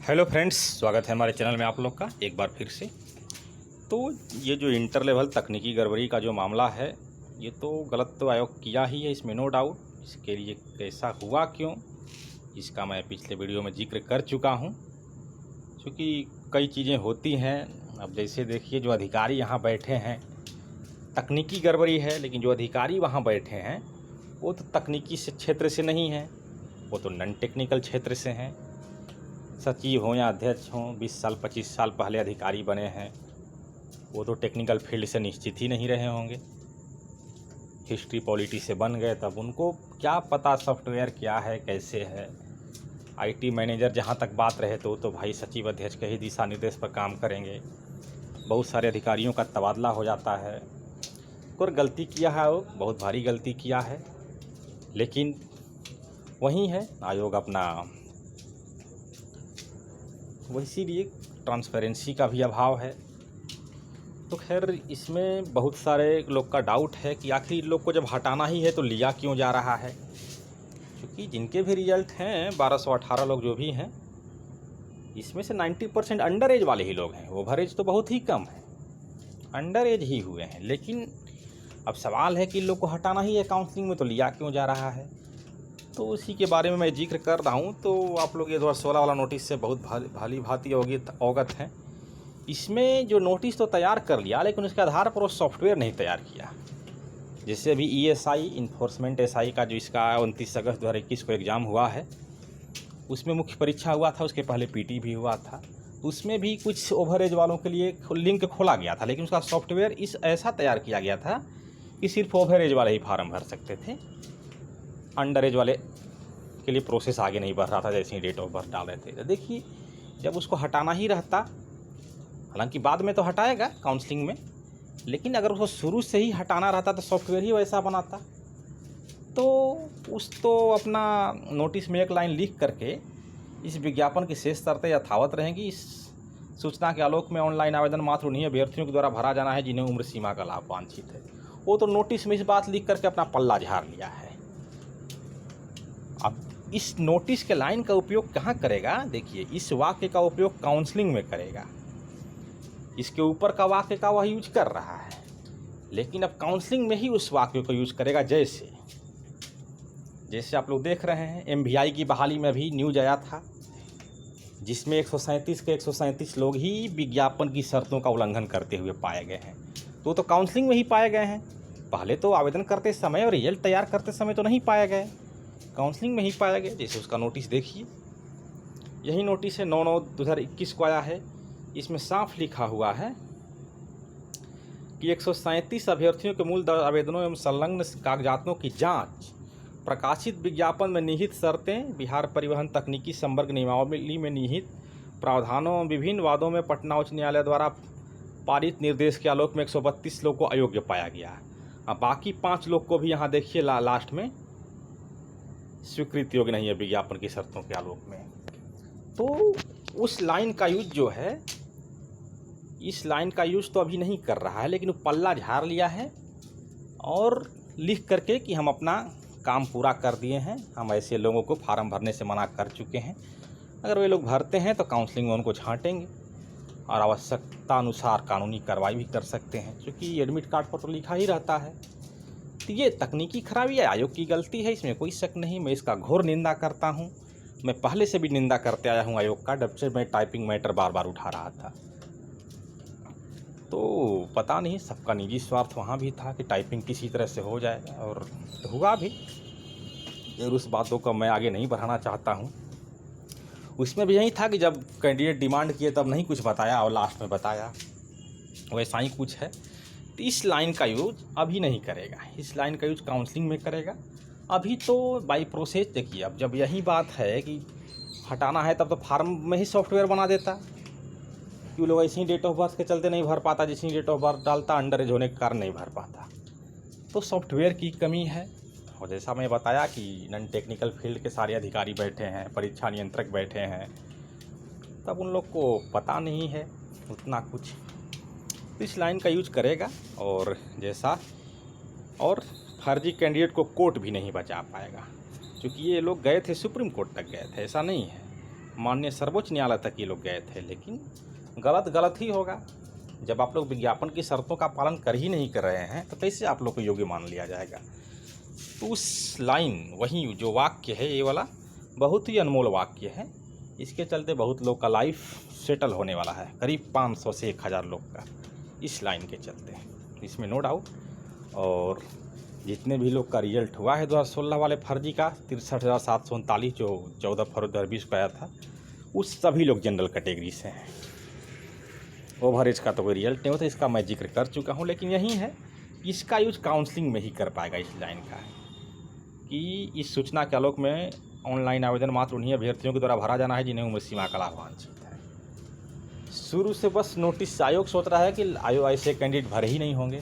Hello friends, स्वागत है हमारे चैनल में आप लोग का एक बार फिर से। तो ये जो इंटर लेवल तकनीकी गड़बड़ी का जो मामला है, ये तो गलत तो आयोग किया ही है, इसमें नो डाउट। इसके लिए कैसा हुआ क्यों, इसका मैं पिछले वीडियो में जिक्र कर चुका हूँ। क्योंकि कई चीज़ें होती हैं। अब जैसे देखिए, जो अधिकारी यहाँ बैठे हैं, तकनीकी गड़बड़ी है, लेकिन जो अधिकारी वहाँ बैठे हैं वो तो तकनीकी से क्षेत्र से नहीं हैं, वो तो नॉन टेक्निकल क्षेत्र से हैं। सचिव हों या अध्यक्ष हों, 20 साल 25 साल पहले अधिकारी बने हैं, वो तो टेक्निकल फील्ड से निश्चित ही नहीं रहे होंगे। हिस्ट्री पॉलिटी से बन गए, तब उनको क्या पता सॉफ्टवेयर क्या है, कैसे है। आईटी मैनेजर जहाँ तक बात रहे तो भाई सचिव अध्यक्ष के ही दिशा निर्देश पर काम करेंगे। बहुत सारे अधिकारियों का तबादला हो जाता है। और गलती किया है, वो बहुत भारी गलती किया है, लेकिन वही है आयोग अपना, इसीलिए ट्रांसपेरेंसी का भी अभाव है। तो खैर, इसमें बहुत सारे लोग का डाउट है कि आखिर इन लोग को जब हटाना ही है तो लिया क्यों जा रहा है। क्योंकि जिनके भी रिजल्ट हैं, 1218 लोग जो भी हैं, इसमें से 90% अंडर एज वाले ही लोग हैं। ओवर एज तो बहुत ही कम है, अंडर एज ही हुए हैं। लेकिन अब सवाल है कि इन लोग को हटाना ही है काउंसलिंग में, तो लिया क्यों जा रहा है। तो उसी के बारे में मैं जिक्र कर रहा हूँ। तो आप लोग ये 2016 वाला नोटिस से बहुत भाली भांति अवगत हैं। इसमें जो नोटिस तो तैयार कर लिया, लेकिन उसके आधार पर वो सॉफ्टवेयर नहीं तैयार किया। जैसे अभी ESI इन्फोर्समेंट SI का जो इसका 29 अगस्त 2021 को एग्ज़ाम हुआ है, उसमें मुख्य परीक्षा हुआ था, उसके पहले PT भी हुआ था। तो उसमें भी कुछ ओवर एज वालों के लिए लिंक खोला गया था, लेकिन उसका सॉफ्टवेयर ऐसा तैयार किया गया था कि सिर्फ ओवर एज वाले ही फार्म भर सकते थे। अंडर एज वाले के लिए प्रोसेस आगे नहीं बढ़ रहा था, जैसे ही डेट ऑफ बर्थ डाल रहे थे। तो देखिए, जब उसको हटाना ही रहता, हालांकि बाद में तो हटाएगा काउंसलिंग में, लेकिन अगर उसको शुरू से ही हटाना रहता तो सॉफ्टवेयर ही वैसा बनाता। तो अपना नोटिस में एक लाइन लिख करके इस विज्ञापन की शेष शर्तें यथावत रहेंगी। इस सूचना के आलोक में ऑनलाइन आवेदन मात्र उन्हीं अभ्यर्थियों के द्वारा भरा जाना है जिन्हें उम्र सीमा का लाभ वांछित है। वो तो नोटिस में इस बात लिख करके अपना पल्ला झाड़ लिया है। अब इस नोटिस के लाइन का उपयोग कहाँ करेगा? देखिए, इस वाक्य का उपयोग काउंसलिंग में करेगा। इसके ऊपर का वाक्य का वह यूज कर रहा है, लेकिन अब काउंसलिंग में ही उस वाक्य को यूज करेगा। जैसे आप लोग देख रहे हैं, MVI की बहाली में भी न्यूज आया था, जिसमें 137 के 137 लोग ही विज्ञापन की शर्तों का उल्लंघन करते हुए पाए गए हैं। तो काउंसलिंग में ही पाए गए हैं। पहले तो आवेदन करते समय और रिजल्ट तैयार करते समय तो नहीं पाए गए, काउंसलिंग में ही पाया गया। जैसे उसका नोटिस देखिए, यही नोटिस है, 9/9/2021 को आया है। इसमें साफ लिखा हुआ है कि 137 अभ्यर्थियों के मूल आवेदनों एवं संलग्न कागजातों की जांच, प्रकाशित विज्ञापन में निहित शर्तें, बिहार परिवहन तकनीकी संवर्ग नियमावली में निहित प्रावधानों एवं विभिन्न वादों में पटना उच्च न्यायालय द्वारा पारित निर्देश के आलोक में 132 लोग को अयोग्य पाया गया। अब बाकी 5 लोग को भी यहाँ देखिए लास्ट में स्वीकृति योग्य नहीं है विज्ञापन की शर्तों के आलोक में। तो उस लाइन का यूज जो है, इस लाइन का यूज तो अभी नहीं कर रहा है, लेकिन वो पल्ला झाड़ लिया है और लिख करके कि हम अपना काम पूरा कर दिए हैं, हम ऐसे लोगों को फार्म भरने से मना कर चुके हैं। अगर वे लोग भरते हैं तो काउंसलिंग में उनको छांटेंगे और आवश्यकता अनुसार कानूनी कार्रवाई भी कर सकते हैं, क्योंकि एडमिट कार्ड पर तो लिखा ही रहता है। तो ये तकनीकी खराबी है, आयोग की गलती है, इसमें कोई शक नहीं। मैं इसका घोर निंदा करता हूँ। मैं पहले से भी निंदा करते आया हूँ आयोग का, जब से मैं टाइपिंग मैटर बार बार उठा रहा था। तो पता नहीं, सबका निजी स्वार्थ वहाँ भी था कि टाइपिंग किसी तरह से हो जाए, और तो हुआ भी। और उस बातों को मैं आगे नहीं बढ़ाना चाहता हूँ। उसमें भी यही था कि जब कैंडिडेट डिमांड किए तब नहीं कुछ बताया और लास्ट में बताया, वैसा ही कुछ है। तो इस लाइन का यूज अभी नहीं करेगा, इस लाइन का यूज काउंसलिंग में करेगा। अभी तो बाई प्रोसेस देखिए, अब जब यही बात है कि हटाना है, तब तो फार्म में ही सॉफ्टवेयर बना देता। क्यों लोग ऐसे ही डेट ऑफ बर्थ के चलते नहीं भर पाता, जिसकी डेट ऑफ बर्थ डालता, अंडर एज होने के कारण नहीं भर पाता। तो सॉफ्टवेयर की कमी है। और जैसा मैं बताया कि नॉन टेक्निकल फील्ड के सारे अधिकारी बैठे हैं, परीक्षा नियंत्रक बैठे हैं, तब उन लोग को पता नहीं है उतना कुछ। तो इस लाइन का यूज करेगा, और फर्जी कैंडिडेट को कोर्ट भी नहीं बचा पाएगा, क्योंकि ये लोग गए थे सुप्रीम कोर्ट तक गए थे, ऐसा नहीं है। माननीय सर्वोच्च न्यायालय तक ये लोग गए थे, लेकिन गलत ही होगा। जब आप लोग विज्ञापन की शर्तों का पालन कर ही नहीं कर रहे हैं तो कैसे आप लोग को योग्य मान लिया जाएगा। तो उस लाइन वही जो वाक्य है ये वाला बहुत ही अनमोल वाक्य है। इसके चलते बहुत लोग का लाइफ सेटल होने वाला है, करीब 500 से 1000 लोग का, इस लाइन के चलते, इसमें नो डाउट। और जितने भी लोग का रिजल्ट हुआ है 2016 वाले फर्जी का 63,739 जो 14 फरवरी 2020 को आया था, उस सभी लोग जनरल कैटेगरी से हैं। ओवरेज का तो कोई रिजल्ट नहीं होता, इसका मैं जिक्र कर चुका हूँ। लेकिन यही है, इसका यूज काउंसलिंग में ही कर पाएगा इस लाइन का, कि इस सूचना के आलोक में ऑनलाइन आवेदन मात्र उन्हीं अभ्यर्थियों के द्वारा भरा जाना है जिन्हें उम्र सीमा का लाभ वांछित है। शुरू से बस नोटिस आयोग सोच रहा है कि आयोग ऐसे कैंडिडेट भरे ही नहीं होंगे,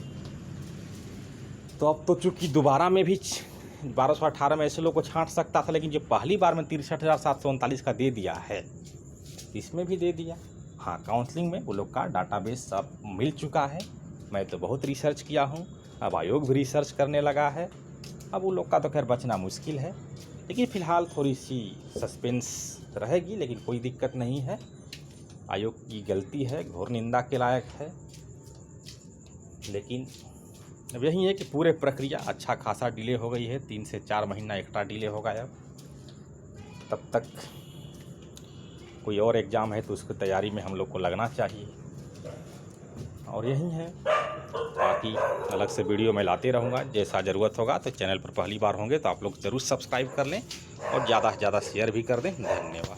तो अब तो चूंकि दोबारा में भी 1218 में ऐसे लोग को छांट सकता था, लेकिन जो पहली बार में 63,739 का दे दिया है, इसमें भी दे दिया। हाँ, काउंसलिंग में वो लोग का डाटाबेस अब मिल चुका है। मैं तो बहुत रिसर्च किया हूँ, अब आयोग भी रिसर्च करने लगा है। अब वो लोग का तो खैर बचना मुश्किल है, लेकिन फ़िलहाल थोड़ी सी सस्पेंस रहेगी, लेकिन कोई दिक्कत नहीं है। आयोग की गलती है, घोर निंदा के लायक है। लेकिन अब यही है कि पूरे प्रक्रिया अच्छा खासा डिले हो गई है, 3 से 4 महीना एक्स्ट्रा डिले होगा। अब तब तक कोई और एग्ज़ाम है तो उसकी तैयारी में हम लोग को लगना चाहिए। और यही है, बाकी अलग से वीडियो मैं लाते रहूँगा, जैसा ज़रूरत होगा। तो चैनल पर पहली बार होंगे तो आप लोग ज़रूर सब्सक्राइब कर लें और ज़्यादा से ज़्यादा शेयर भी कर दें। धन्यवाद।